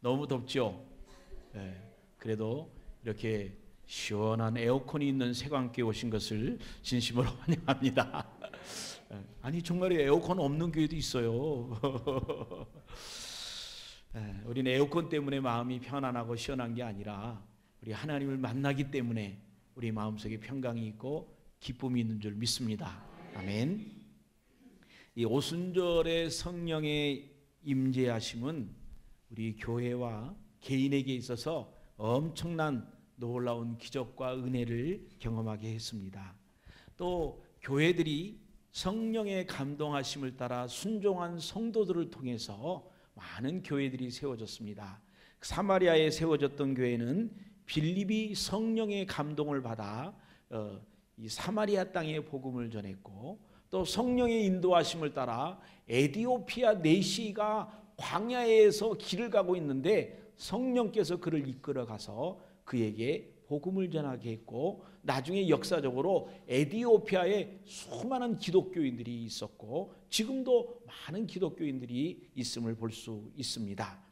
너무 덥죠? 그래도 이렇게 시원한 에어컨이 있는 세관교회 오신 것을 진심으로 환영합니다. 아니 정말 에어컨 없는 교회도 있어요. 우리는 에어컨 때문에 마음이 편안하고 시원한 게 아니라 우리 하나님을 만나기 때문에 우리 마음속에 평강이 있고 기쁨이 있는 줄 믿습니다. 아멘. 이 오순절의 성령의 임재하심은 우리 교회와 개인에게 있어서 엄청난 놀라운 기적과 은혜를 경험하게 했습니다. 또 교회들이 성령의 감동하심을 따라 순종한 성도들을 통해서 많은 교회들이 세워졌습니다. 사마리아에 세워졌던 교회는 빌립이 성령의 감동을 받아 이 사마리아 땅에 복음을 전했고, 또 성령의 인도하심을 따라 에디오피아 내시가 광야에서 길을 가고 있는데 성령께서 그를 이끌어 가서 그에게 복음을 전하게 했고, 나중에 역사적으로 에디오피아에 수많은 기독교인들이 있었고 지금도 많은 기독교인들이 있음을 볼 수 있습니다.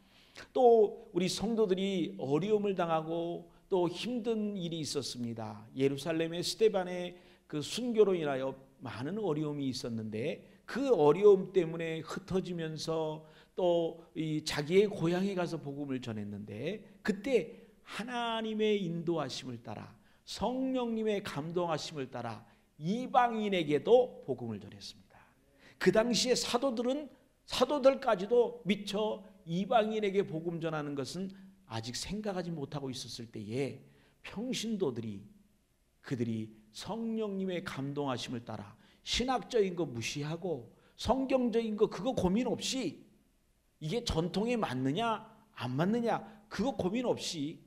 또 우리 성도들이 어려움을 당하고 또 힘든 일이 있었습니다. 예루살렘의 스데반의 그 순교로 인하여 많은 어려움이 있었는데 그 어려움 때문에 흩어지면서 또 이 자기의 고향에 가서 복음을 전했는데, 그때 하나님의 인도하심을 따라 성령님의 감동하심을 따라 이방인에게도 복음을 전했습니다. 그 당시에 사도들까지도 미처 이방인에게 복음 전하는 것은 아직 생각하지 못하고 있었을 때에 평신도들이 그들이 성령님의 감동하심을 따라 신학적인 거 무시하고 성경적인 거 그거 고민 없이, 이게 전통에 맞느냐 안 맞느냐 그거 고민 없이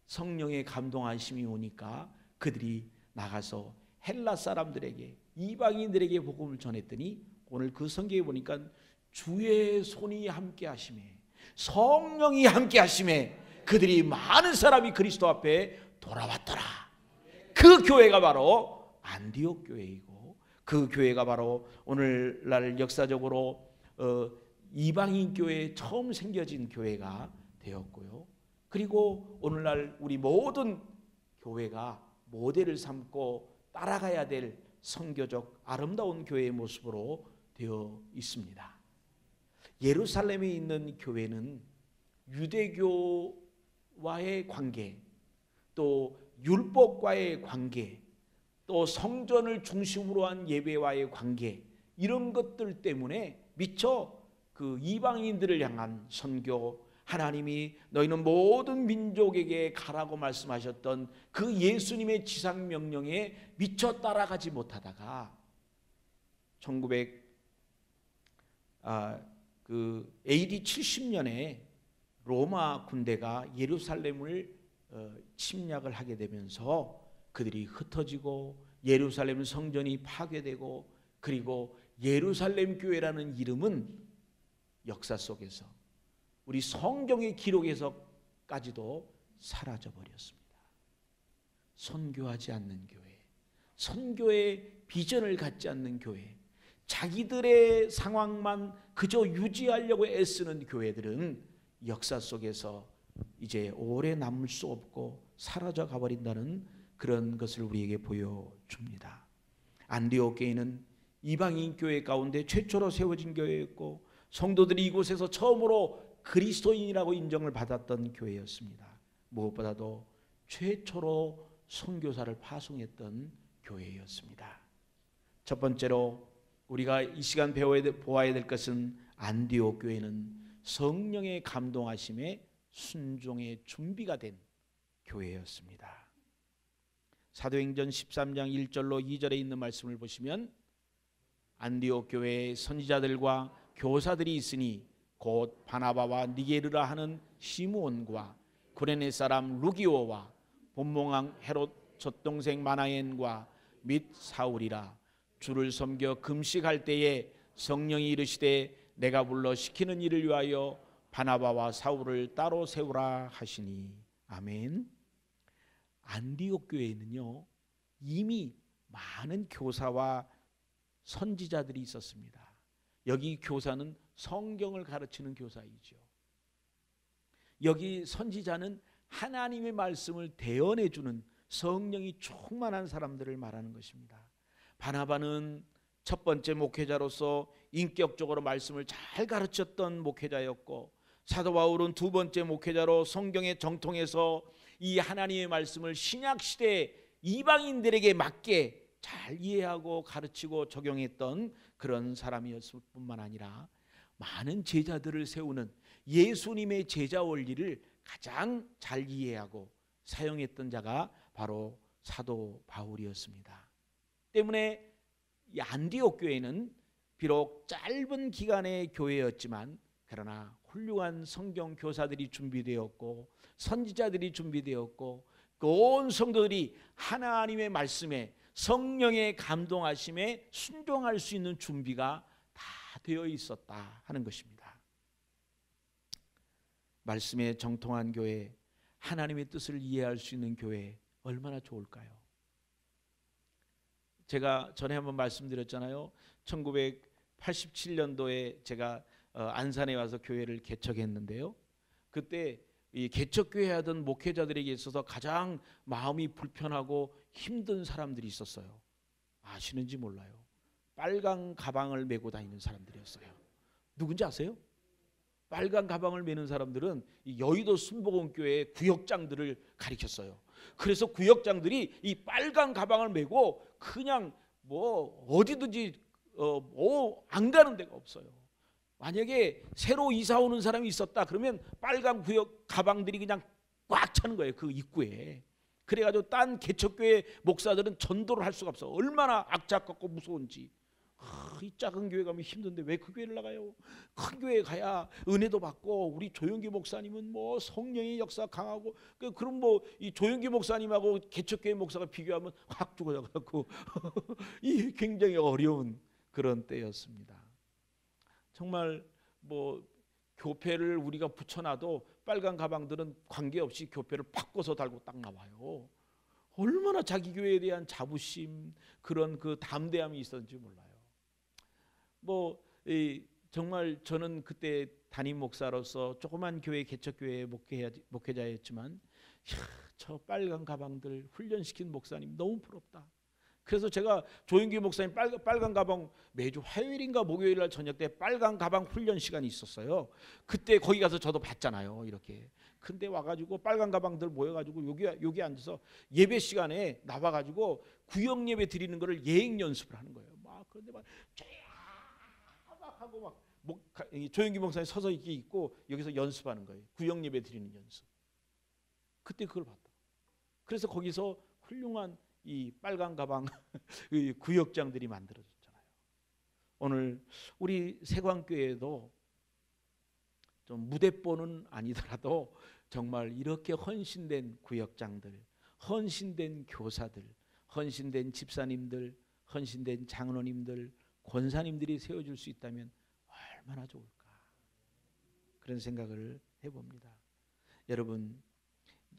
성령의 감동하심이 오니까 그들이 나가서 헬라 사람들에게, 이방인들에게 복음을 전했더니 오늘 그 성경에 보니까 주의 손이 함께 하심에, 성령이 함께 하심에 그들이 많은 사람이 그리스도 앞에 돌아왔더라. 그 교회가 바로 안디옥 교회이고, 그 교회가 바로 오늘날 역사적으로 이방인 교회에 처음 생겨진 교회가 되었고요. 그리고 오늘날 우리 모든 교회가 모델을 삼고 따라가야 될 선교적 아름다운 교회의 모습으로 되어 있습니다. 예루살렘에 있는 교회는 유대교와의 관계, 또 율법과의 관계, 또 성전을 중심으로 한 예배와의 관계, 이런 것들 때문에 미처 그 이방인들을 향한 선교, 하나님이 너희는 모든 민족에게 가라고 말씀하셨던 그 예수님의 지상명령에 미처 따라가지 못하다가 AD 70년에 로마 군대가 예루살렘을 침략을 하게 되면서 그들이 흩어지고 예루살렘 성전이 파괴되고, 그리고 예루살렘 교회라는 이름은 역사 속에서 우리 성경의 기록에서까지도 사라져 버렸습니다. 선교하지 않는 교회, 선교의 비전을 갖지 않는 교회, 자기들의 상황만 그저 유지하려고 애쓰는 교회들은 역사 속에서 이제 오래 남을 수 없고 사라져 가버린다는 그런 것을 우리에게 보여줍니다. 안디옥 교회는 이방인 교회 가운데 최초로 세워진 교회였고, 성도들이 이곳에서 처음으로 그리스도인이라고 인정을 받았던 교회였습니다. 무엇보다도 최초로 선교사를 파송했던 교회였습니다. 첫 번째로 우리가 이 시간 보아야 될 것은 안디옥 교회는 성령의 감동하심에 순종의 준비가 된 교회였습니다. 사도행전 13장 1절로 2절에 있는 말씀을 보시면 안디옥 교회의 선지자들과 교사들이 있으니 곧 바나바와 니게르라 하는 시므온과 구레네 사람 루기오와 본몽왕 헤롯 젖동생 마나엔과 및 사울이라. 주를 섬겨 금식할 때에 성령이 이르시되 내가 불러 시키는 일을 위하여 바나바와 사울을 따로 세우라 하시니. 아멘. 안디옥 교회에는요 이미 많은 교사와 선지자들이 있었습니다. 여기 교사는 성경을 가르치는 교사이죠. 여기 선지자는 하나님의 말씀을 대언해주는 성령이 충만한 사람들을 말하는 것입니다. 바나바는 첫 번째 목회자로서 인격적으로 말씀을 잘 가르쳤던 목회자였고, 사도 바울은 두 번째 목회자로 성경의 정통에서 이 하나님의 말씀을 신약시대 이방인들에게 맞게 잘 이해하고 가르치고 적용했던 그런 사람이었을 뿐만 아니라 많은 제자들을 세우는 예수님의 제자 원리를 가장 잘 이해하고 사용했던 자가 바로 사도 바울이었습니다. 때문에 이 안디옥 교회는 비록 짧은 기간의 교회였지만 그러나 훌륭한 성경 교사들이 준비되었고 선지자들이 준비되었고 온 성도들이 하나님의 말씀에 성령의 감동하심에 순종할 수 있는 준비가 다 되어 있었다 하는 것입니다. 말씀에 정통한 교회, 하나님의 뜻을 이해할 수 있는 교회 얼마나 좋을까요? 제가 전에 한번 말씀드렸잖아요. 1987년도에 제가 안산에 와서 교회를 개척했는데요. 그때 이 개척교회 하던 목회자들에게 있어서 가장 마음이 불편하고 힘든 사람들이 있었어요. 아시는지 몰라요. 빨간 가방을 메고 다니는 사람들이었어요. 누군지 아세요? 빨간 가방을 메는 사람들은 이 여의도 순복음교회 구역장들을 가리켰어요. 그래서 구역장들이 이 빨간 가방을 메고 그냥 뭐 어디든지 안 가는 데가 없어요. 만약에 새로 이사 오는 사람이 있었다 그러면 빨간 구역 가방들이 그냥 꽉 차는 거예요. 그 입구에. 그래가지고 딴 개척교회 목사들은 전도를 할 수가 없어. 얼마나 악착같고 무서운지. 이 작은 교회 가면 힘든데 왜 그 교회를 나가요? 큰 교회 가야 은혜도 받고, 우리 조영기 목사님은 뭐 성령의 역사 강하고, 그럼 뭐 이 조영기 목사님하고 개척교회 목사가 비교하면 확 죽어져갖고 이 굉장히 어려운 그런 때였습니다. 정말 뭐 교패를 우리가 붙여놔도 빨간 가방들은 관계없이 교패를 바꿔서 달고 딱 나와요. 얼마나 자기 교회에 대한 자부심, 그런 그 담대함이 있었는지 몰라요. 정말 저는 그때 담임 목사로서 조그만 교회 개척교회 목회자였지만 저 빨간 가방들 훈련시킨 목사님 너무 부럽다. 그래서 제가 조영기 목사님 빨간 가방 매주 화요일인가 목요일날 저녁 때 빨간 가방 훈련 시간이 있었어요. 그때 거기 가서 저도 봤잖아요. 이렇게. 근데 와가지고 빨간 가방들 모여가지고 여기 앉아서 예배 시간에 나와가지고 구역 예배 드리는 거를 예행 연습을 하는 거예요. 막 그런데 막 하고 막 조영기 목사님 서서 이렇게 있고 여기서 연습하는 거예요. 구역 예배 드리는 연습. 그때 그걸 봤다. 그래서 거기서 훌륭한 이 빨간 가방 구역장들이 만들어졌잖아요. 오늘 우리 세광교회도 좀 무대뽀는 아니더라도 정말 이렇게 헌신된 구역장들, 헌신된 교사들, 헌신된 집사님들, 헌신된 장로님들, 권사님들이 세워줄 수 있다면 얼마나 좋을까, 그런 생각을 해봅니다. 여러분,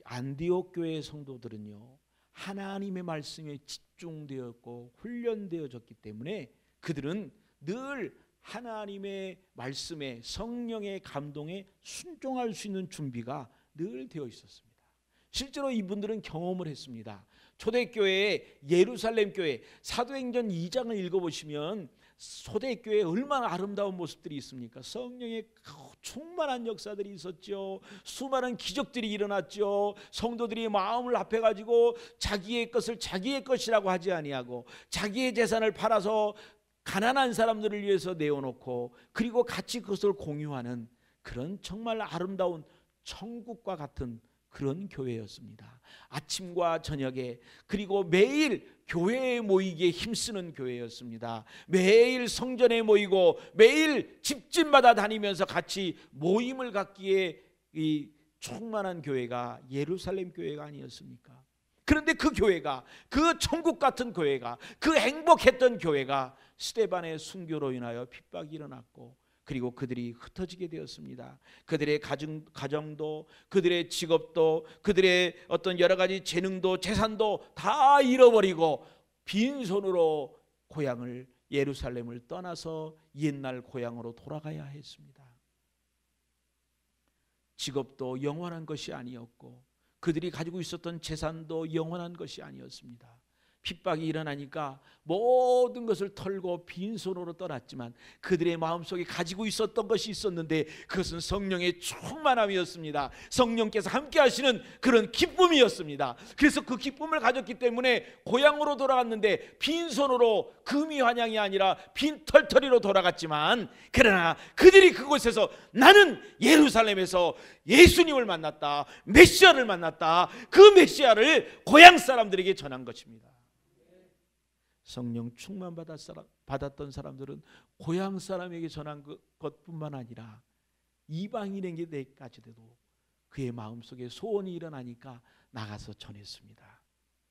안디옥 교회의 성도들은요 하나님의 말씀에 집중되었고 훈련되어졌기 때문에 그들은 늘 하나님의 말씀에 성령의 감동에 순종할 수 있는 준비가 늘 되어 있었습니다. 실제로 이분들은 경험을 했습니다. 초대교회의 예루살렘 교회, 사도행전 2장을 읽어보시면 초대교회에 얼마나 아름다운 모습들이 있습니까? 성령의 충만한 역사들이 있었죠. 수많은 기적들이 일어났죠. 성도들이 마음을 합해가지고 자기의 것을 자기의 것이라고 하지 아니하고 자기의 재산을 팔아서 가난한 사람들을 위해서 내어놓고 그리고 같이 그것을 공유하는 그런 정말 아름다운 천국과 같은 그런 교회였습니다. 아침과 저녁에 그리고 매일 교회에 모이기에 힘쓰는 교회였습니다. 매일 성전에 모이고 매일 집집마다 다니면서 같이 모임을 갖기에 이 충만한 교회가 예루살렘 교회가 아니었습니까? 그런데 그 교회가, 그 천국 같은 교회가, 그 행복했던 교회가 스데반의 순교로 인하여 핍박이 일어났고 그리고 그들이 흩어지게 되었습니다. 그들의 가정도, 그들의 직업도, 그들의 어떤 여러 가지 재능도 재산도 다 잃어버리고 빈손으로 고향을, 예루살렘을 떠나서 옛날 고향으로 돌아가야 했습니다. 직업도 영원한 것이 아니었고 그들이 가지고 있었던 재산도 영원한 것이 아니었습니다. 핍박이 일어나니까 모든 것을 털고 빈손으로 떠났지만 그들의 마음속에 가지고 있었던 것이 있었는데 그것은 성령의 충만함이었습니다. 성령께서 함께 하시는 그런 기쁨이었습니다. 그래서 그 기쁨을 가졌기 때문에 고향으로 돌아갔는데 빈손으로 금이 환양이 아니라 빈털터리로 돌아갔지만 그러나 그들이 그곳에서 나는 예루살렘에서 예수님을 만났다, 메시아를 만났다, 그 메시아를 고향 사람들에게 전한 것입니다. 성령 충만 받았던 사람들은 고향 사람에게 전한 것뿐만 아니라 이방인에게까지도 그의 마음속에 소원이 일어나니까 나가서 전했습니다.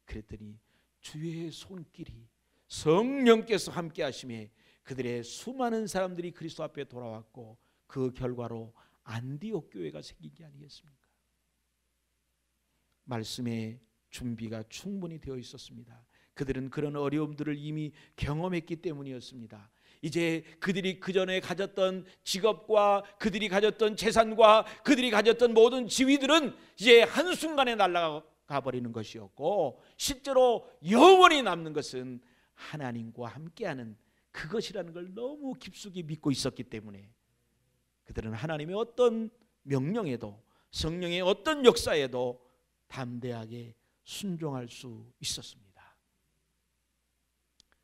그랬더니 주의 손길이 성령께서 함께 하심에 그들의 수많은 사람들이 그리스도 앞에 돌아왔고 그 결과로 안디옥 교회가 생긴 게 아니겠습니까? 말씀의 준비가 충분히 되어 있었습니다. 그들은 그런 어려움들을 이미 경험했기 때문이었습니다. 이제 그들이 그전에 가졌던 직업과 그들이 가졌던 재산과 그들이 가졌던 모든 지위들은 이제 한순간에 날아가 버리는 것이었고 실제로 영원히 남는 것은 하나님과 함께하는 그것이라는 걸 너무 깊숙이 믿고 있었기 때문에 그들은 하나님의 어떤 명령에도 성령의 어떤 역사에도 담대하게 순종할 수 있었습니다.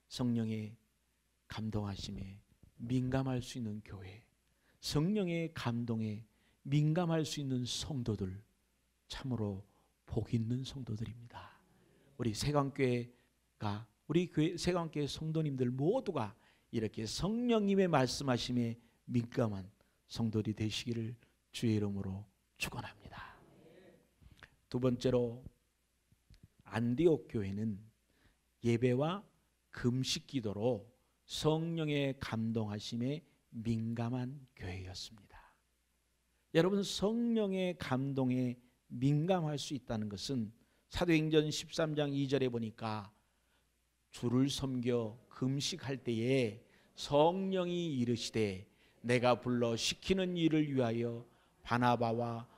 성령의 감동하심에 민감할 수 있는 교회, 성령의 감동에 민감할 수 있는 성도들, 참으로 복 있는 성도들입니다. 우리 세강교회가 우리 교회 세강교회 성도님들 모두가 이렇게 성령님의 말씀하심에 민감한 성도들이 되시기를 주의 이름으로 축원합니다. 두 번째로 안디옥 교회는 예배와 금식 기도로 성령의 감동하심에 민감한 교회였습니다. 여러분, 성령의 감동에 민감할 수 있다는 것은 사도행전 13장 2절에 보니까 주를 섬겨 금식할 때에 성령이 이르시되 내가 불러 시키는 일을 위하여 바나바와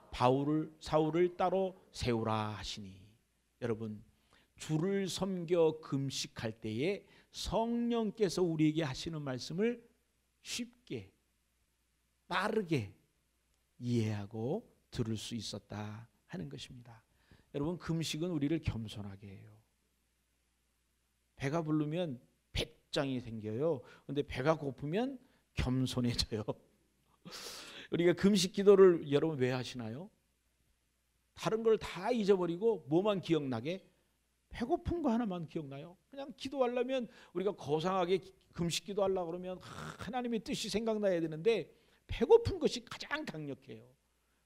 사울을 따로 세우라 하시니. 여러분, 주를 섬겨 금식할 때에 성령께서 우리에게 하시는 말씀을 쉽게 빠르게 이해하고 들을 수 있었다 하는 것입니다. 여러분, 금식은 우리를 겸손하게 해요. 배가 부르면 배짱이 생겨요. 그런데 배가 고프면 겸손해져요. 우리가 금식 기도를 여러분 왜 하시나요? 다른 걸 다 잊어버리고 뭐만 기억나게? 배고픈 거 하나만 기억나요. 그냥 기도하려면 우리가 고상하게 금식 기도하려고 그러면 하나님의 뜻이 생각나야 되는데 배고픈 것이 가장 강력해요.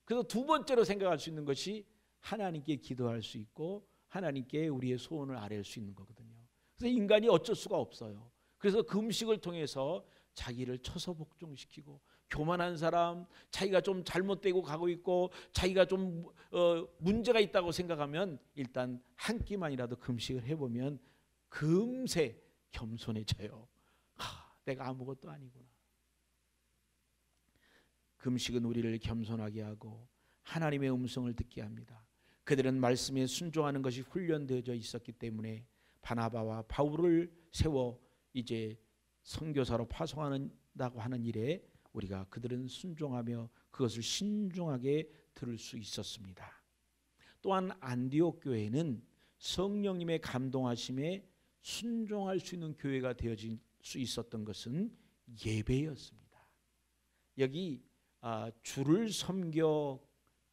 그래서 두 번째로 생각할 수 있는 것이 하나님께 기도할 수 있고 하나님께 우리의 소원을 아뢰할 수 있는 거거든요. 그래서 인간이 어쩔 수가 없어요. 그래서 금식을 통해서 자기를 처소복종시키고 교만한 사람, 자기가 좀 잘못되고 가고 있고 자기가 좀 문제가 있다고 생각하면 일단 한 끼만이라도 금식을 해보면 금세 겸손해져요. 내가 아무것도 아니구나. 금식은 우리를 겸손하게 하고 하나님의 음성을 듣게 합니다. 그들은 말씀에 순종하는 것이 훈련되어져 있었기 때문에 바나바와 바울을 세워 이제 선교사로 파송한다고 하는 일에 우리가 그들은 순종하며 그것을 신중하게 들을 수 있었습니다. 또한 안디옥 교회는 성령님의 감동하심에 순종할 수 있는 교회가 되어질 수 있었던 것은 예배였습니다. 여기 주를 섬겨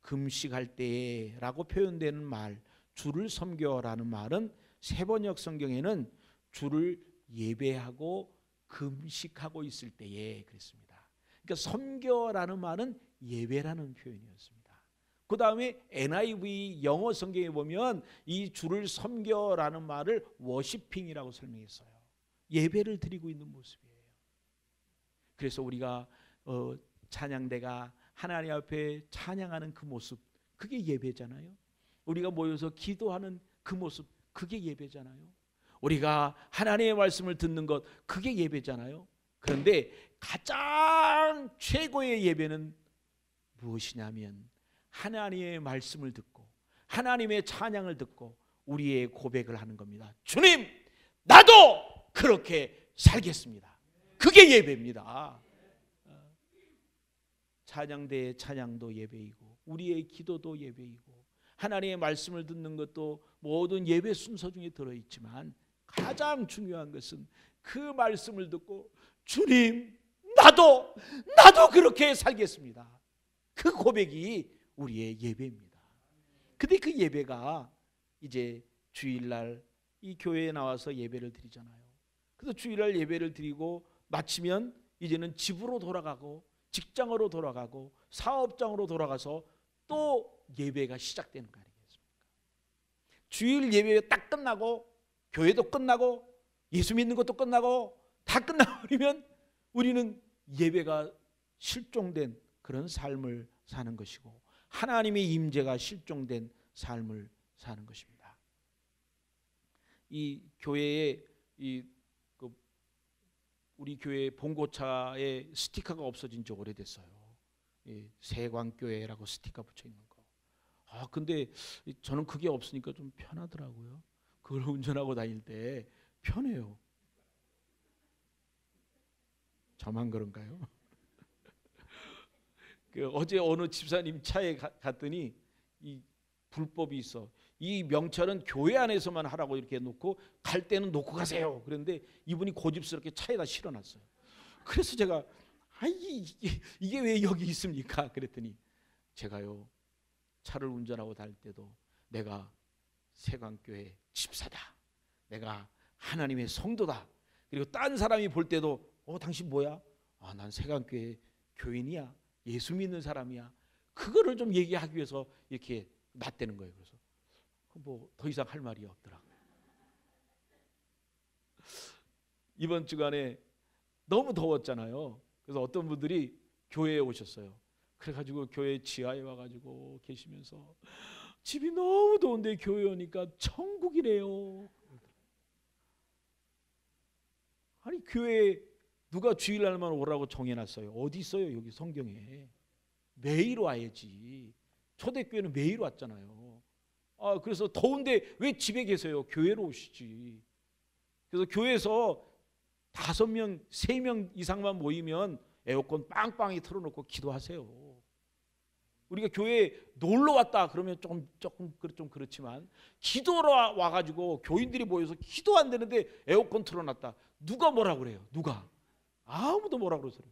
금식할 때라고 표현되는 말, 주를 섬겨라는 말은 세번역 성경에는 주를 예배하고 금식하고 있을 때에 그랬습니다. 그러니까 섬겨라는 말은 예배라는 표현이었습니다. 그 다음에 NIV 영어 성경에 보면 이 주를 섬겨라는 말을 워시핑이라고 설명했어요. 예배를 드리고 있는 모습이에요. 그래서 우리가 찬양대가 하나님 앞에 찬양하는 그 모습, 그게 예배잖아요. 우리가 모여서 기도하는 그 모습, 그게 예배잖아요. 우리가 하나님의 말씀을 듣는 것, 그게 예배잖아요. 그런데 가장 최고의 예배는 무엇이냐면 하나님의 말씀을 듣고 하나님의 찬양을 듣고 우리의 고백을 하는 겁니다. 주님, 나도 그렇게 살겠습니다. 그게 예배입니다. 찬양대의 찬양도 예배이고 우리의 기도도 예배이고 하나님의 말씀을 듣는 것도 모든 예배 순서 중에 들어있지만 가장 중요한 것은 그 말씀을 듣고 주님, 나도 그렇게 살겠습니다. 그 고백이 우리의 예배입니다. 근데 그 예배가 이제 주일날 이 교회에 나와서 예배를 드리잖아요. 그래서 주일날 예배를 드리고 마치면 이제는 집으로 돌아가고 직장으로 돌아가고 사업장으로 돌아가서 또 예배가 시작되는 거 아니겠습니까? 주일 예배 딱 끝나고 교회도 끝나고 예수 믿는 것도 끝나고 다 끝나버리면 우리는 예배가 실종된 그런 삶을 사는 것이고 하나님의 임재가 실종된 삶을 사는 것입니다. 이 교회에 우리 교회 봉고차에 스티커가 없어진 지 오래됐어요. 세광교회라고 스티커 붙여 있는 거. 근데 저는 그게 없으니까 좀 편하더라고요. 그걸 운전하고 다닐 때 편해요. 저만 그런가요? 어제 어느 집사님 차에 갔더니 이 불법이 있어. 이 명찰은 교회 안에서만 하라고 이렇게 놓고 갈 때는 놓고 가세요. 그런데 이분이 고집스럽게 차에다 실어놨어요. 그래서 제가 이게 왜 여기 있습니까? 그랬더니 제가요 차를 운전하고 다닐 때도 내가 세광교회 집사다, 내가 하나님의 성도다. 그리고 딴 사람이 볼 때도 당신 뭐야? 난 세광교회 교인이야, 예수 믿는 사람이야. 그거를 좀 얘기하기 위해서 이렇게 놨대는 거예요. 그래서 뭐 더 이상 할 말이 없더라고요. 이번 주간에 너무 더웠잖아요. 그래서 어떤 분들이 교회에 오셨어요. 그래가지고 교회 지하에 와가지고 계시면서 집이 너무 더운데 교회 오니까 천국이래요. 아니 교회에 누가 주일날만 오라고 정해놨어요? 어디 있어요? 여기 성경에. 매일 와야지. 초대교회는 매일 왔잖아요. 그래서 더운데 왜 집에 계세요? 교회로 오시지. 그래서 교회에서 5명, 3명 이상만 모이면 에어컨 빵빵히 틀어놓고 기도하세요. 우리가 교회에 놀러 왔다 그러면 조금 좀 그렇지만 기도로 와가지고 교인들이 모여서 기도 안 되는데 에어컨 틀어놨다. 누가 뭐라 그래요? 누가? 아무도 뭐라 그러세요?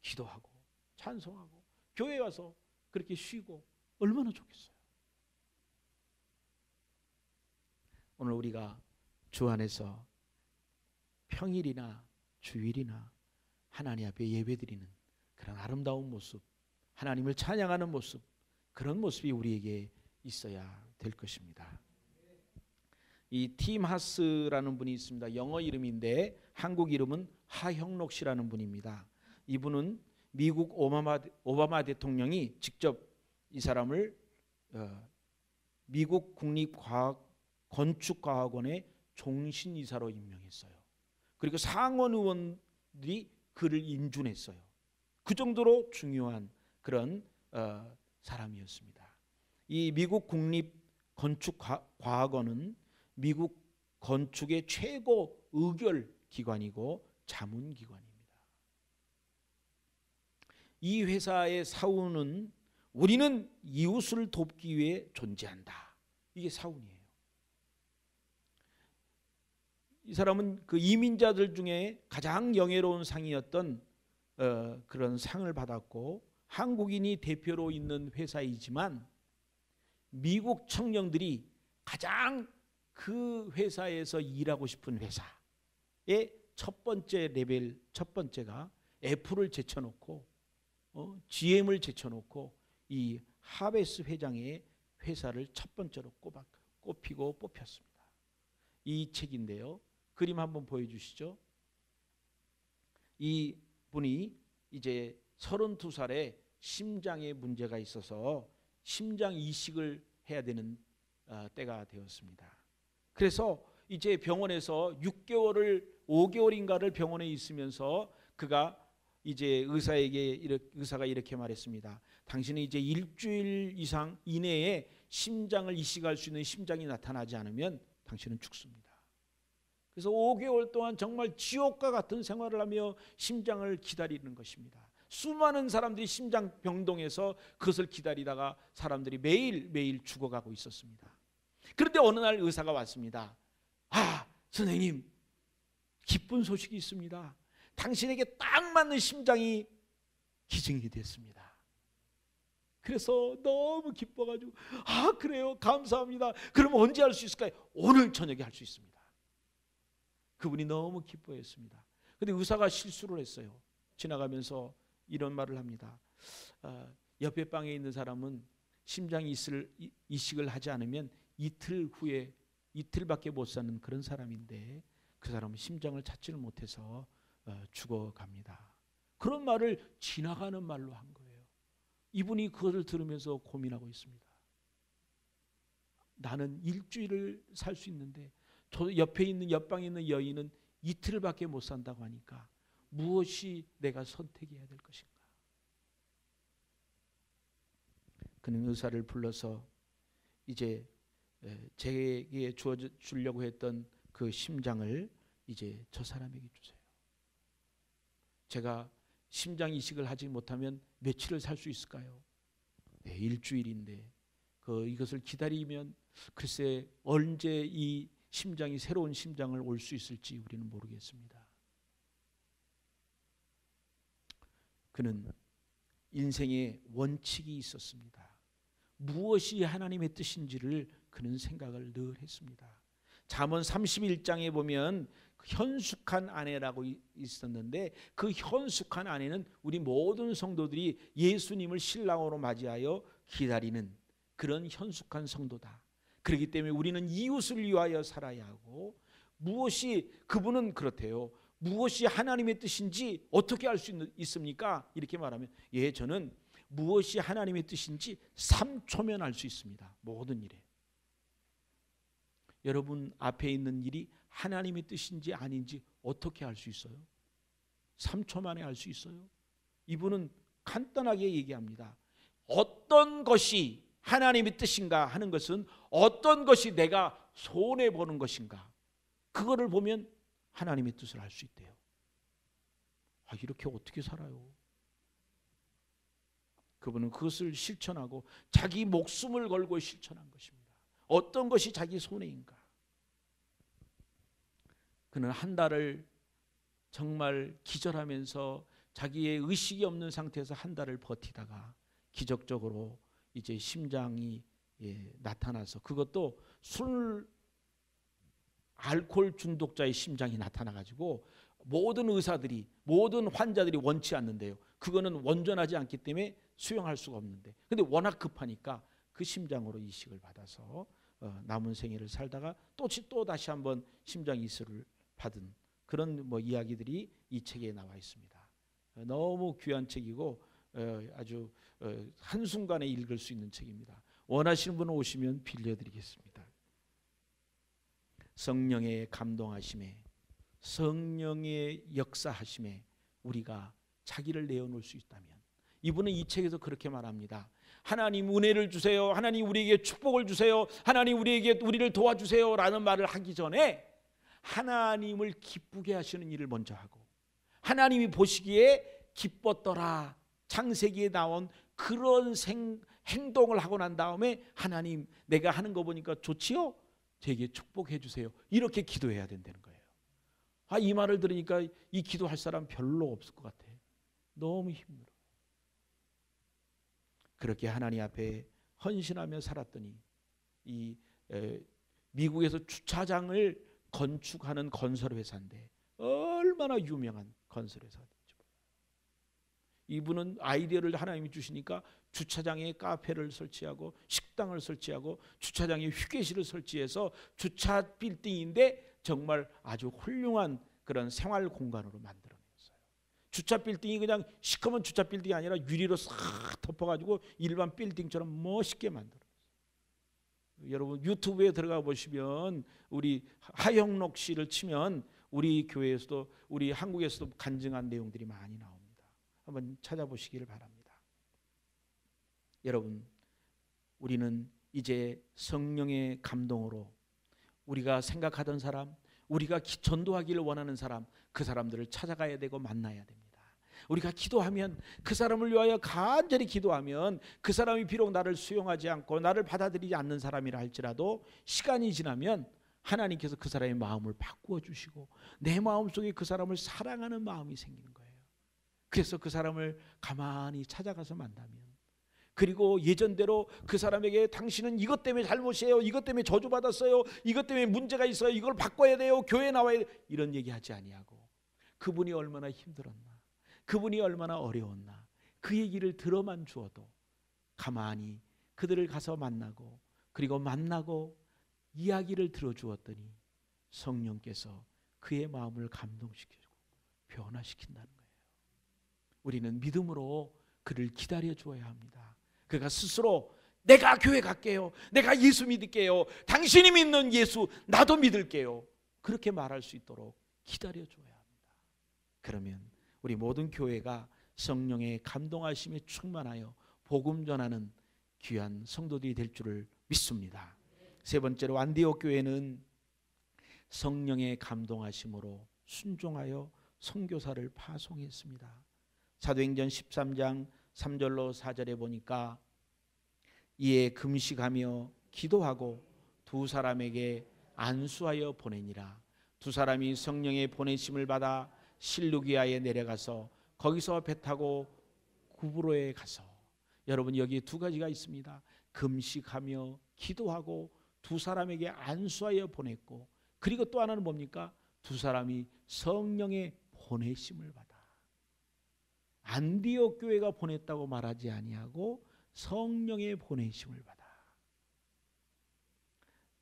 기도하고 찬송하고 교회에 와서 그렇게 쉬고 얼마나 좋겠어요. 오늘 우리가 주 안에서 평일이나 주일이나 하나님 앞에 예배드리는 그런 아름다운 모습, 하나님을 찬양하는 모습, 그런 모습이 우리에게 있어야 될 것입니다. 이 팀 하스라는 분이 있습니다. 영어 이름인데 한국 이름은 하형록 씨라는 분입니다. 이분은 미국 오바마 대통령이 직접 이 사람을 미국 건축과학원의 종신이사로 임명했어요. 그리고 상원 의원들이 그를 인준했어요. 그 정도로 중요한 그런 사람이었습니다. 이 미국 국립건축과학원은 미국 건축의 최고 의결 기관이고 자문 기관입니다. 이 회사의 사훈은 우리는 이웃을 돕기 위해 존재한다. 이게 사훈이에요. 이 사람은 그 이민자들 중에 가장 영예로운 상이었던 그런 상을 받았고 한국인이 대표로 있는 회사이지만 미국 청년들이 가장 그 회사에서 일하고 싶은 회사의 첫 번째가 애플을 제쳐놓고 GM을 제쳐놓고 이 하베스 회장의 회사를 첫 번째로 꼽히고 뽑혔습니다. 이 책인데요. 그림 한번 보여주시죠. 이 분이 이제 32살에 심장에 문제가 있어서 심장 이식을 해야 되는 때가 되었습니다. 그래서 이제 병원에서 5개월인가를 병원에 있으면서 그가 이제 의사가 이렇게 말했습니다. 당신은 이제 일주일 이상 이내에 심장을 이식할 수 있는 심장이 나타나지 않으면 당신은 죽습니다. 그래서 5개월 동안 정말 지옥과 같은 생활을 하며 심장을 기다리는 것입니다. 수많은 사람들이 심장병동에서 그것을 기다리다가 사람들이 매일매일 죽어가고 있었습니다. 그런데 어느 날 의사가 왔습니다. 선생님, 기쁜 소식이 있습니다. 당신에게 딱 맞는 심장이 기증이 됐습니다. 그래서 너무 기뻐가지고 그래요, 감사합니다. 그럼 언제 할 수 있을까요? 오늘 저녁에 할 수 있습니다. 그분이 너무 기뻐했습니다. 그런데 의사가 실수를 했어요. 지나가면서 이런 말을 합니다. 옆에 방에 있는 사람은 심장 이식을 하지 않으면 이틀밖에 못 사는 그런 사람인데 그 사람은 심장을 찾지를 못해서 죽어갑니다. 그런 말을 지나가는 말로 한 거예요. 이분이 그것을 들으면서 고민하고 있습니다. 나는 일주일을 살 수 있는데 저 옆방에 있는 여인은 이틀밖에 못 산다고 하니까 무엇이 내가 선택해야 될 것인가? 그는 의사를 불러서 이제 제게 주려고 했던 그 심장을 이제 저 사람에게 주세요. 제가 심장 이식을 하지 못하면 며칠을 살 수 있을까요? 네, 일주일인데 이것을 기다리면 글쎄 언제 이 새로운 심장을 올 수 있을지 우리는 모르겠습니다. 그는 인생에 원칙이 있었습니다. 무엇이 하나님의 뜻인지를 그는 생각을 늘 했습니다. 잠언 31장에 보면 현숙한 아내라고 있었는데 그 현숙한 아내는 우리 모든 성도들이 예수님을 신랑으로 맞이하여 기다리는 그런 현숙한 성도다. 그렇기 때문에 우리는 이웃을 위하여 살아야 하고 그분은 그렇대요. 무엇이 하나님의 뜻인지 어떻게 알 수 있습니까? 이렇게 말하면 저는 무엇이 하나님의 뜻인지 3초면 알 수 있습니다. 모든 일에. 여러분 앞에 있는 일이 하나님의 뜻인지 아닌지 어떻게 알 수 있어요? 3초 만에 알 수 있어요? 이분은 간단하게 얘기합니다. 어떤 것이 하나님의 뜻인가 하는 것은 어떤 것이 내가 손해보는 것인가, 그거를 보면 하나님의 뜻을 알 수 있대요. 이렇게 어떻게 살아요? 그분은 그것을 실천하고 자기 목숨을 걸고 실천한 것입니다. 어떤 것이 자기 손해인가? 그는 한 달을 정말 기절하면서 자기의 의식이 없는 상태에서 한 달을 버티다가 기적적으로 이제 심장이 나타나서, 그것도 알코올 중독자의 심장이 나타나가지고 모든 환자들이 원치 않는데요. 그거는 원전하지 않기 때문에 수용할 수가 없는데, 근데 워낙 급하니까 그 심장으로 이식을 받아서 남은 생애를 살다가 또 다시 한번 심장 이식을 받은 그런 이야기들이 이 책에 나와 있습니다. 너무 귀한 책이고 아주 한순간에 읽을 수 있는 책입니다. 원하시는 분은 오시면 빌려드리겠습니다. 성령의 감동하심에, 성령의 역사하심에 우리가 자기를 내어놓을 수 있다면, 이분은 이 책에서 그렇게 말합니다. 하나님 은혜를 주세요, 하나님 우리에게 축복을 주세요, 하나님 우리를 도와주세요 라는 말을 하기 전에 하나님을 기쁘게 하시는 일을 먼저 하고, 하나님이 보시기에 기뻤더라 창세기에 나온 그런 행동을 하고 난 다음에 하나님 내가 하는 거 보니까 좋지요? 되게 축복해 주세요. 이렇게 기도해야 된다는 거예요. 이 말을 들으니까 이 기도할 사람 별로 없을 것 같아. 너무 힘들어. 그렇게 하나님 앞에 헌신하며 살았더니 미국에서 주차장을 건축하는 건설회사인데 얼마나 유명한 건설회사인지. 이분은 아이디어를 하나님이 주시니까 주차장에 카페를 설치하고 식당을 설치하고 주차장에 휴게실을 설치해서 주차 빌딩인데 정말 아주 훌륭한 그런 생활 공간으로 만들어냈어요. 주차 빌딩이 그냥 시커먼 주차 빌딩이 아니라 유리로 싹 덮어가지고 일반 빌딩처럼 멋있게 만들어냈어요. 여러분 유튜브에 들어가 보시면 우리 하영록 씨를 치면 우리 교회에서도 우리 한국에서도 간증한 내용들이 많이 나옵니다. 한번 찾아보시기를 바랍니다. 여러분, 우리는 이제 성령의 감동으로 우리가 생각하던 사람, 우리가 전도하기를 원하는 사람, 그 사람들을 찾아가야 되고 만나야 됩니다. 우리가 기도하면, 그 사람을 위하여 간절히 기도하면, 그 사람이 비록 나를 수용하지 않고 나를 받아들이지 않는 사람이라 할지라도 시간이 지나면 하나님께서 그 사람의 마음을 바꾸어 주시고 내 마음속에 그 사람을 사랑하는 마음이 생기는 거예요. 그래서 그 사람을 가만히 찾아가서 만나면, 그리고 예전대로 그 사람에게 당신은 이것 때문에 잘못이에요, 이것 때문에 저주받았어요, 이것 때문에 문제가 있어요, 이걸 바꿔야 돼요, 교회에 나와야 돼요, 이런 얘기하지 아니하고 그분이 얼마나 힘들었나, 그분이 얼마나 어려웠나, 그 얘기를 들어만 주어도 가만히 그들을 가서 만나고, 그리고 만나고 이야기를 들어주었더니 성령께서 그의 마음을 감동시키고 변화시킨다는 거예요. 우리는 믿음으로 그를 기다려 주어야 합니다. 그가 스스로 내가 교회 갈게요, 내가 예수 믿을게요, 당신이 믿는 예수 나도 믿을게요, 그렇게 말할 수 있도록 기다려 줘야 합니다. 그러면 우리 모든 교회가 성령의 감동하심에 충만하여 복음 전하는 귀한 성도들이 될 줄을 믿습니다. 세 번째로 안디옥 교회는 성령의 감동하심으로 순종하여 선교사를 파송했습니다. 사도행전 13장 3절로 4절에 보니까 이에 금식하며 기도하고 두 사람에게 안수하여 보내니라. 두 사람이 성령의 보내심을 받아 실루기아에 내려가서 거기서 배 타고 구브로에 가서, 여러분 여기 두 가지가 있습니다. 금식하며 기도하고 두 사람에게 안수하여 보냈고, 그리고 또 하나는 뭡니까? 두 사람이 성령의 보내심을 받아. 안디옥 교회가 보냈다고 말하지 아니하고 성령의 보내심을 받아.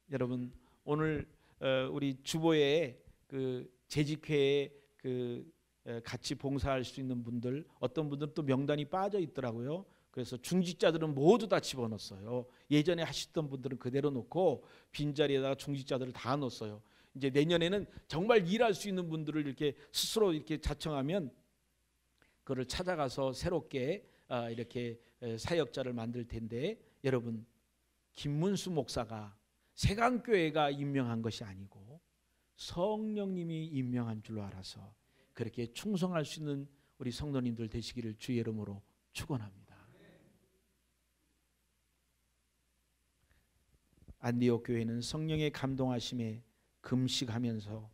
여러분 오늘 우리 주보에 그 재직회에 같이 봉사할 수 있는 분들, 어떤 분들은 또 명단이 빠져 있더라고요. 그래서 중직자들은 모두 다 집어넣었어요. 예전에 하시던 분들은 그대로 놓고 빈자리에다가 중직자들을 다 넣었어요. 이제 내년에는 정말 일할 수 있는 분들을 이렇게 스스로 이렇게 자청하면 그를 찾아가서 새롭게 이렇게 사역자를 만들 텐데, 여러분 김문수 목사가 세강교회가 임명한 것이 아니고 성령님이 임명한 줄로 알아서 그렇게 충성할 수 있는 우리 성도님들 되시기를 주의 이름으로 축원합니다. 안디옥 교회는 성령의 감동하심에 금식하면서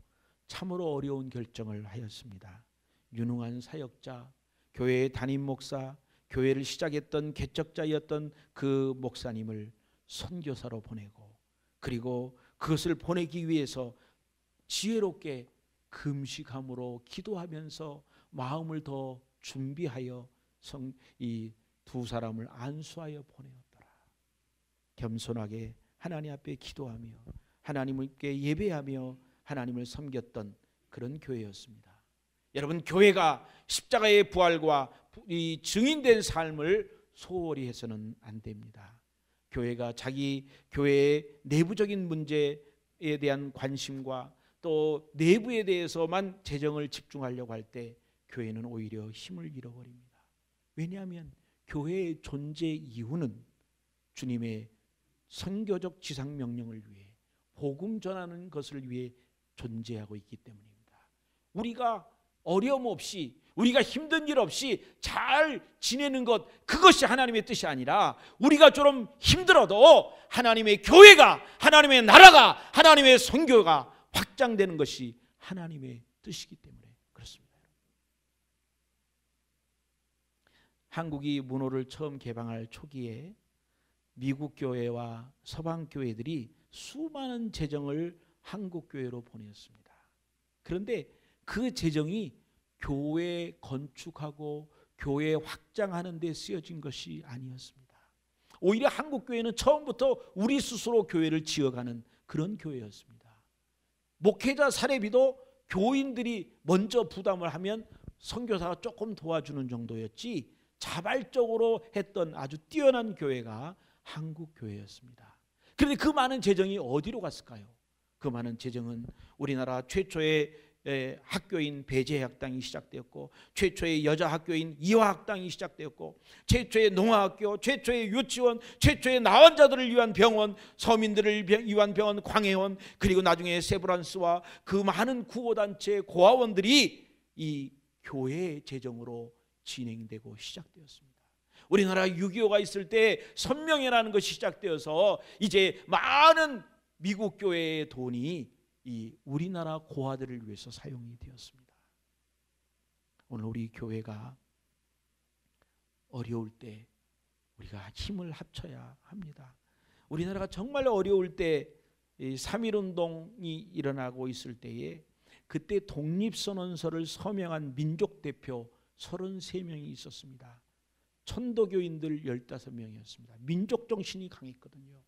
참으로 어려운 결정을 하였습니다. 유능한 사역자, 교회의 담임 목사, 교회를 시작했던 개척자였던 그 목사님을 선교사로 보내고, 그리고 그것을 보내기 위해서 지혜롭게 금식함으로 기도하면서 마음을 더 준비하여 이 두 사람을 안수하여 보내었더라. 겸손하게 하나님 앞에 기도하며 하나님께 예배하며 하나님을 섬겼던 그런 교회였습니다. 여러분 교회가 십자가의 부활과 이 증인된 삶을 소홀히 해서는 안 됩니다. 교회가 자기 교회의 내부적인 문제에 대한 관심과 또 내부에 대해서만 재정을 집중하려고 할 때 교회는 오히려 힘을 잃어버립니다. 왜냐하면 교회의 존재 이유는 주님의 선교적 지상명령을 위해 복음 전하는 것을 위해 존재하고 있기 때문입니다. 우리가 어려움 없이, 우리가 힘든 일 없이 잘 지내는 것, 그것이 하나님의 뜻이 아니라 우리가 좀 힘들어도 하나님의 교회가, 하나님의 나라가, 하나님의 선교가 확장되는 것이 하나님의 뜻이기 때문에 그렇습니다. 한국이 문호를 처음 개방할 초기에 미국 교회와 서방 교회들이 수많은 재정을 한국 교회로 보냈습니다. 그런데 그 재정이 교회 건축하고 교회 확장하는 데 쓰여진 것이 아니었습니다. 오히려 한국 교회는 처음부터 우리 스스로 교회를 지어가는 그런 교회였습니다. 목회자 사례비도 교인들이 먼저 부담을 하면 선교사가 조금 도와주는 정도였지, 자발적으로 했던 아주 뛰어난 교회가 한국 교회였습니다. 그런데 그 많은 재정이 어디로 갔을까요? 그 많은 재정은 우리나라 최초의 학교인 배재학당이 시작되었고, 최초의 여자 학교인 이화학당이 시작되었고, 최초의 농아학교, 최초의 유치원, 최초의 나환자들을 위한 병원, 서민들을 위한 병원 광해원, 그리고 나중에 세브란스와 그 많은 구호단체 고아원들이 이 교회의 재정으로 진행되고 시작되었습니다. 우리나라 6.25가 있을 때 선명회라는 것이 시작되어서 이제 많은 미국 교회의 돈이 이 우리나라 고아들을 위해서 사용이 되었습니다. 오늘 우리 교회가 어려울 때 우리가 힘을 합쳐야 합니다. 우리나라가 정말 어려울 때 3.1운동이 일어나고 있을 때에 그때 독립선언서를 서명한 민족 대표 33명이 있었습니다. 천도교인들 15명이었습니다. 민족 정신이 강했거든요.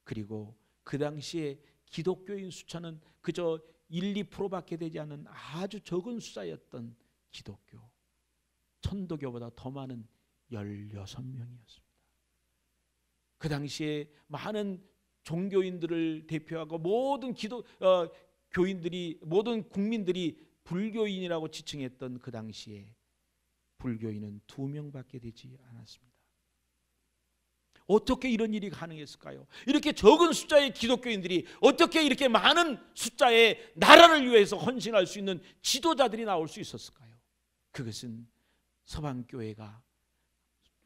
그리고 그 당시에 기독교인 숫자는 그저 1, 2%밖에 되지 않는 아주 적은 숫자였던 기독교, 천도교보다 더 많은 16명이었습니다. 그 당시에 많은 종교인들을 대표하고 모든 교인들이, 모든 국민들이 불교인이라고 지칭했던 그 당시에 불교인은 2명밖에 되지 않았습니다. 어떻게 이런 일이 가능했을까요? 이렇게 적은 숫자의 기독교인들이 어떻게 이렇게 많은 숫자의 나라를 위해서 헌신할 수 있는 지도자들이 나올 수 있었을까요? 그것은 서방교회가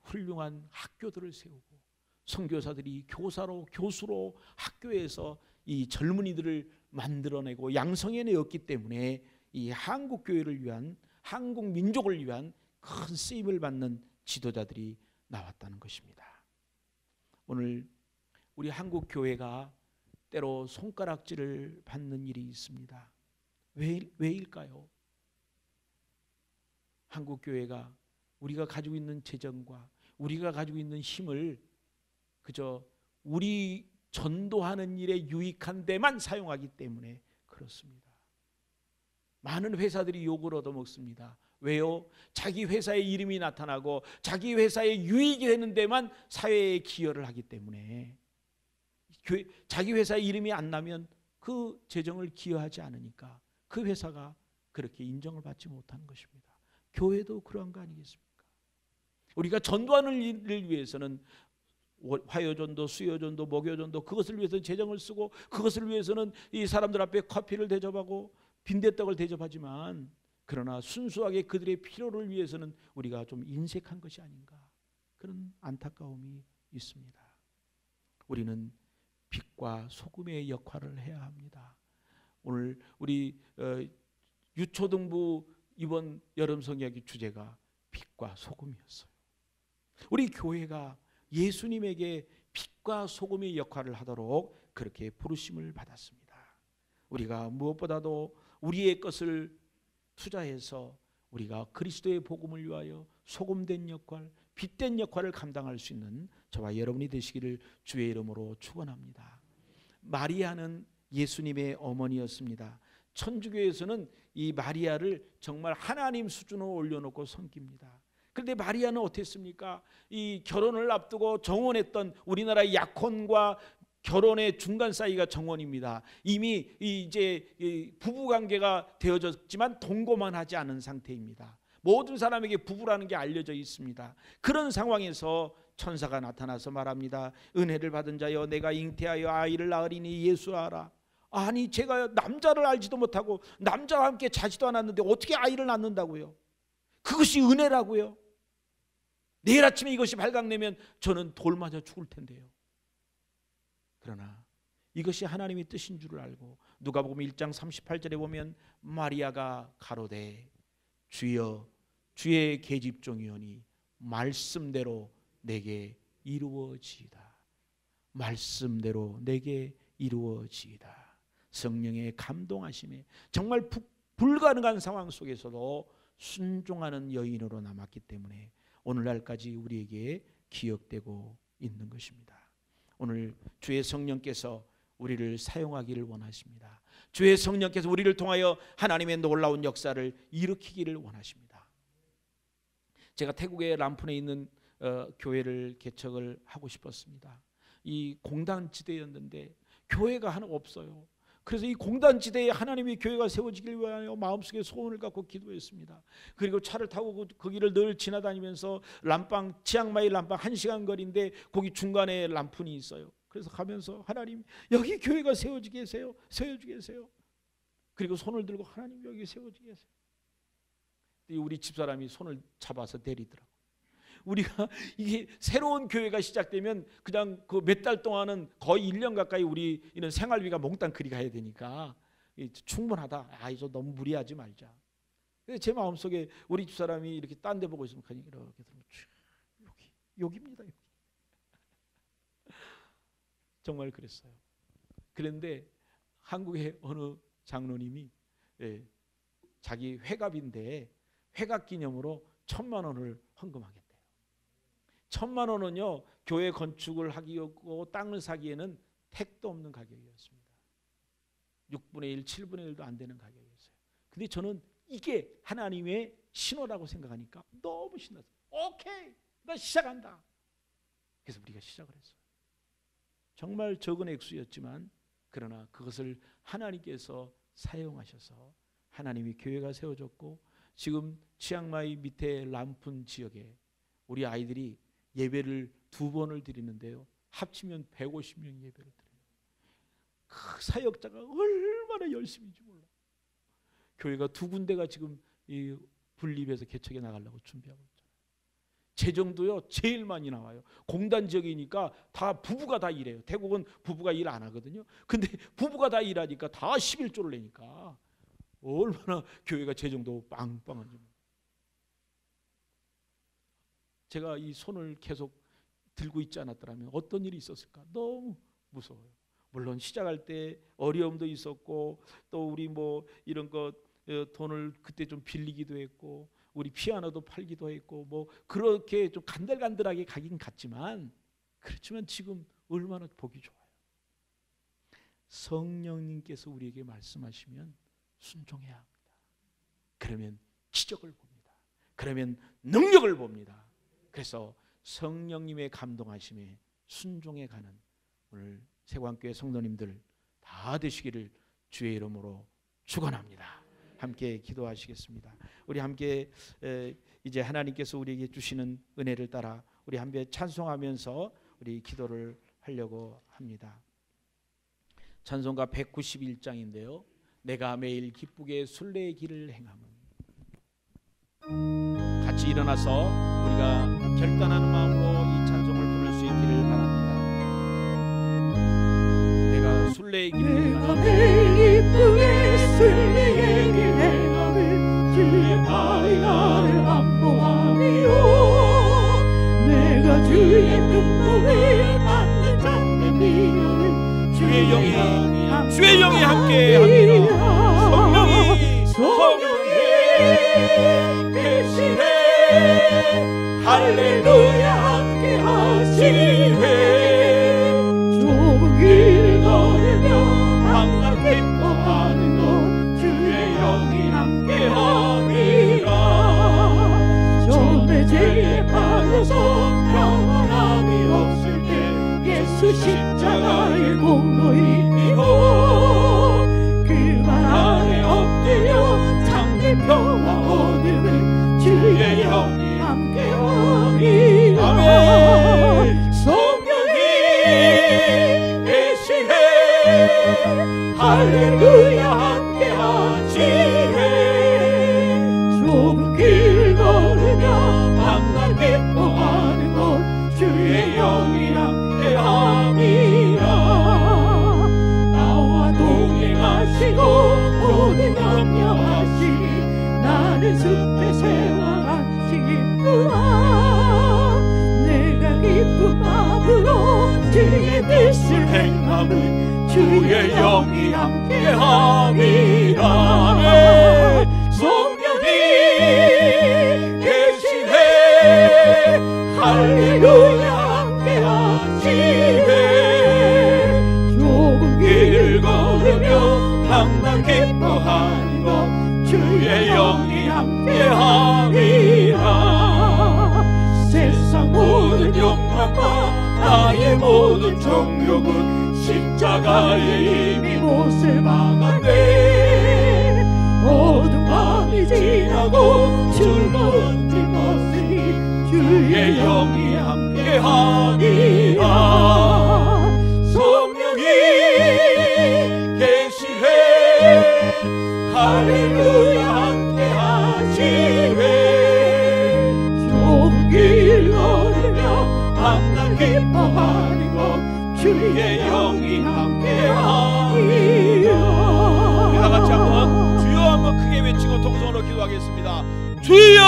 훌륭한 학교들을 세우고 선교사들이 교사로, 교수로 학교에서 이 젊은이들을 만들어내고 양성해내었기 때문에 이 한국교회를 위한, 한국 민족을 위한 큰 쓰임을 받는 지도자들이 나왔다는 것입니다. 오늘 우리 한국 교회가 때로 손가락질을 받는 일이 있습니다. 왜일까요? 한국 교회가 우리가 가지고 있는 재정과 우리가 가지고 있는 힘을 그저 우리 전도하는 일에 유익한 데만 사용하기 때문에 그렇습니다. 많은 회사들이 욕을 얻어먹습니다. 왜요? 자기 회사의 이름이 나타나고 자기 회사의 유익이 되는 데만 사회에 기여를 하기 때문에, 자기 회사의 이름이 안 나면 그 재정을 기여하지 않으니까 그 회사가 그렇게 인정을 받지 못하는 것입니다. 교회도 그러한 거 아니겠습니까? 우리가 전도하는 일을 위해서는 화요전도, 수요전도, 목요전도 그것을 위해서 재정을 쓰고 그것을 위해서는 이 사람들 앞에 커피를 대접하고 빈대떡을 대접하지만, 그러나 순수하게 그들의 필요를 위해서는 우리가 좀 인색한 것이 아닌가, 그런 안타까움이 있습니다. 우리는 빛과 소금의 역할을 해야 합니다. 오늘 우리 유초등부 이번 여름 성경의 주제가 빛과 소금이었어요. 우리 교회가 예수님에게 빛과 소금의 역할을 하도록 그렇게 부르심을 받았습니다. 우리가 무엇보다도 우리의 것을 투자해서 우리가 그리스도의 복음을 위하여 소금된 역할, 빛된 역할을 감당할 수 있는 저와 여러분이 되시기를 주의 이름으로 축원합니다. 마리아는 예수님의 어머니였습니다. 천주교에서는 이 마리아를 정말 하나님 수준으로 올려놓고 섬깁니다. 그런데 마리아는 어땠습니까? 이 결혼을 앞두고 정혼했던 우리나라의 약혼과 결혼의 중간 사이가 정혼입니다. 이미 이제 부부관계가 되어졌지만 동거만 하지 않은 상태입니다. 모든 사람에게 부부라는 게 알려져 있습니다. 그런 상황에서 천사가 나타나서 말합니다. 은혜를 받은 자여, 내가 잉태하여 아이를 낳으리니 예수하라. 아니, 제가 남자를 알지도 못하고 남자와 함께 자지도 않았는데 어떻게 아이를 낳는다고요? 그것이 은혜라고요? 내일 아침에 이것이 발각되면 저는 돌 맞아 죽을 텐데요. 그러나 이것이 하나님의 뜻인 줄을 알고 누가복음 1장 38절에 보면 마리아가 가로되 주여, 주의 계집종이오니 말씀대로 내게 이루어지이다. 말씀대로 내게 이루어지이다. 성령의 감동하심에 정말 불가능한 상황 속에서도 순종하는 여인으로 남았기 때문에 오늘날까지 우리에게 기억되고 있는 것입니다. 오늘 주의 성령께서 우리를 사용하기를 원하십니다. 주의 성령께서 우리를 통하여 하나님의 놀라운 역사를 일으키기를 원하십니다. 제가 태국의 람푼에 있는 교회를 개척을 하고 싶었습니다. 이 공단지대였는데 교회가 하나 없어요. 그래서 이 공단지대에 하나님의 교회가 세워지길 위하여 마음속에 소원을 갖고 기도했습니다. 그리고 차를 타고 거기를 늘 지나다니면서 람빵, 치앙마이 람빵 1시간 거리인데 거기 중간에 람푼이 있어요. 그래서 가면서 하나님 여기 교회가 세워지게 하세요. 세워지게 하세요. 그리고 손을 들고 하나님 여기 세워지게 하세요. 우리 집사람이 손을 잡아서 내리더라고요. 우리가 이게 새로운 교회가 시작되면 그냥 그 몇 달 동안은 거의 1년 가까이 우리 이런 생활비가 몽땅 그리 가야 되니까 충분하다. 아, 이제 너무 무리하지 말자. 제 마음속에 우리 집사람이 이렇게 딴 데 보고 있으면 그냥 이렇게 들으면 여기입니다. 여기. 정말 그랬어요. 그런데 한국의 어느 장로님이 자기 회갑인데 회갑 기념으로 1,000만 원을 헌금하겠대요. 1,000만 원은요 교회 건축을 하기였고 땅을 사기에는 택도 없는 가격이었습니다. 6분의 1, 7분의 1도 안 되는 가격이었어요. 근데 저는 이게 하나님의 신호라고 생각하니까 너무 신났어요. 오케이, 나 시작한다. 그래서 우리가 시작을 했어요. 정말 적은 액수였지만 그러나 그것을 하나님께서 사용하셔서 하나님이 교회가 세워졌고 지금 치앙마이 밑에 람푼 지역에 우리 아이들이 예배를 2번을 드리는데요. 합치면 150명 예배를 드려요. 그 사역자가 얼마나 열심인지 몰라. 교회가 2군데가 지금 이 분립해서 개척해 나가려고 준비하고 있잖아요. 재정도요 제일 많이 나와요. 공단 지역이니까 다 부부가 다 일해요. 태국은 부부가 일 안 하거든요. 근데 부부가 다 일하니까 다 11조를 내니까 얼마나 교회가 재정도 빵빵한지. 제가 이 손을 계속 들고 있지 않았더라면 어떤 일이 있었을까? 너무 무서워요. 물론 시작할 때 어려움도 있었고 또 우리 뭐 이런 것 돈을 그때 좀 빌리기도 했고 우리 피아노도 팔기도 했고 뭐 그렇게 좀 간들간들하게 가긴 갔지만 그렇지만 지금 얼마나 보기 좋아요. 성령님께서 우리에게 말씀하시면 순종해야 합니다. 그러면 기적을 봅니다. 그러면 능력을 봅니다. 그래서 성령님의 감동하심에 순종해 가는 오늘 세관교회 성도님들 다 되시기를 주의 이름으로 축원합니다. 함께 기도하시겠습니다. 우리 함께 이제 하나님께서 우리에게 주시는 은혜를 따라 우리 함께 찬송하면서 우리 기도를 하려고 합니다. 찬송가 191장인데요. 내가 매일 기쁘게 순례의 길을 행함은. 같이 일어나서 우리가 결단하는 마음으로 이 찬송을 부를 수 있기를 바랍니다. 내가 순례의 길을 행함은 기쁘게 순례의 길 행함은 주의 발이 나를 안보하며 내가 주의 눈물을 받는 잔대 미련을 주의 영이 함께합니다. 성령이 계시네. 할렐루야 함께하시네. 좁은 길을 걸으며 항상 기뻐하는 것 주의 영이 함께함이라. 전에 죄에 빠져서 평안함이 없을 때 예수 십자가의 공로이 그발 아래 엎드려 참된 평화 얻음을 주의 영이 함께함이라. 성령이 계시네. 할렐루야 함께하시네. 좁은 길을 걸으며 밤낮 기뻐하는 것 주의 영이 함께함이라. 나와 동행하시고 모든 염려하시니 나는 숲에 새와 같이 기쁘라. 내가 기쁜 마음으로 주의 뜻을 행함은 주의 영이 함께함이라. 성령이 계시네. 할렐루야 함께하시네. 좁은 길을 걸으며 항상 기뻐하는 것 주의 영이 함께함이라. 세상 모든 욕망과 나의 모든 정욕은 십자가에 이미 못을 박았네. 어두운 밤이 지나고 즐거운 뒷모습이 주의 영이 함께하니라. 성령이 계시네. 할렐루야 함께하시네. 좋은 길 걸으며 밤낮 기뻐하는 것 주의 영이 함께하니라. 다 같이 한번 주여 한번 크게 외치고 통성으로 기도하겠습니다. 주여!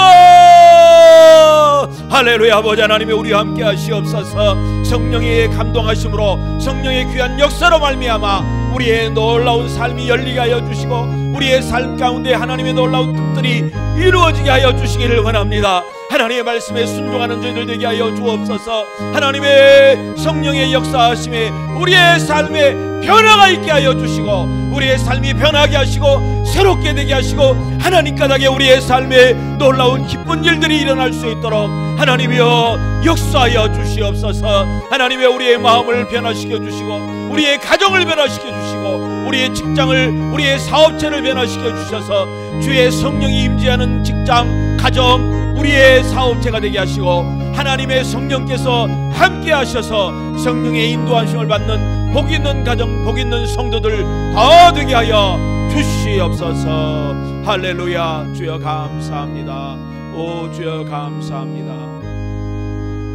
할렐루야. 아버지 하나님의 우리와 함께 하시옵소서. 성령의 감동하심으로 성령의 귀한 역사로 말미암아 우리의 놀라운 삶이 열리게 하여 주시고 우리의 삶 가운데 하나님의 놀라운 뜻들이 이루어지게 하여 주시기를 원합니다. 하나님의 말씀에 순종하는 저희들 되게 하여 주옵소서. 하나님의 성령의 역사하심에 우리의 삶에 변화가 있게 하여 주시고 우리의 삶이 변하게 하시고 새롭게 되게 하시고 하나님 까닭에 우리의 삶에 놀라운 기쁜 일들이 일어날 수 있도록 하나님이여 역사하여 주시옵소서. 하나님의 우리의 마음을 변화시켜 주시고 우리의 가정을 변화시켜 주시고 우리의 직장을 우리의 사업체를 변화시켜 주셔서 주의 성령이 임재하는 직장, 가정, 우리의 사업체가 되게 하시고 하나님의 성령께서 함께 하셔서 성령의 인도하심을 받는 복 있는 가정, 복 있는 성도들 더 되게 하여 주시옵소서. 할렐루야. 주여 감사합니다. 오 주여 감사합니다.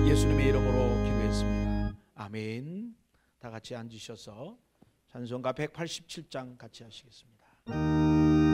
예수님의 이름으로 기도했습니다. 아멘. 다 같이 앉으셔서 찬송가 187장 같이 하시겠습니다.